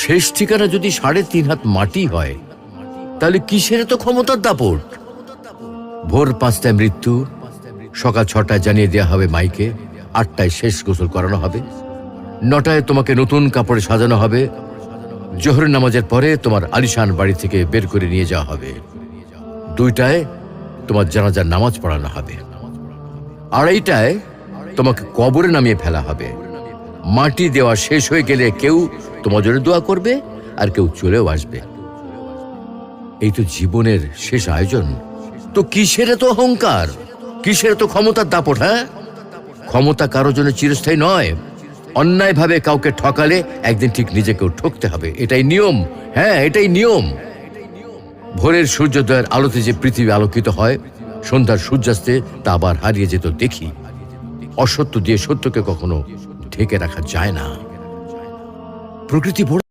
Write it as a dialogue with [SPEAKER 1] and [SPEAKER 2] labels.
[SPEAKER 1] শেষ ঠিকানা যদি ৩.৫ হাত মাটি হয়, তাহলে কিসের তো ক্ষমতার দাপট? ভোর ৫টায় মৃত্যু, সকাল ৬টায় জানিয়ে দেওয়া হবে মাইকে, ৮টায় শেষ গোসল করানো হবে, ৯টায় তোমাকে নতুন কাপড়ে সাজানো হবে, জোহরের নামাজের পরে তোমার আলিশান বাড়ি থেকে বের করে নিয়ে যাওয়া হবে, ২টায় তোমার জানাজার নামাজ পড়ানো হবে, ২:৩০টায় তোমাকে কবরে নামিয়ে ফেলা হবে। মাটি দেওয়া শেষ হয়ে গেলে কেউ তোমার জন্য দোয়া করবে, আর কেউ চলেও আসবে। এই তো জীবনের শেষ আয়োজন। তো কিসের তো অহংকার, কিসের তো ক্ষমতার দাপট? হ্যাঁ, ক্ষমতা কারো জন্য চিরস্থায়ী নয়। অন্যায়ভাবে কাউকে ঠকালে একদিন ঠিক নিজেকেও ঠকতে হবে, এটাই নিয়ম। হ্যাঁ, এটাই নিয়ম। ভোরের সূর্যোদয়ের আলোতে যে পৃথিবী আলোকিত হয়, সন্ধ্যার সূর্যাস্তে তা আবার হারিয়ে যেত দেখি। অসত্য দিয়ে সত্যকে কখনো ঢেকে রাখা যায় না। প্রকৃতি বড়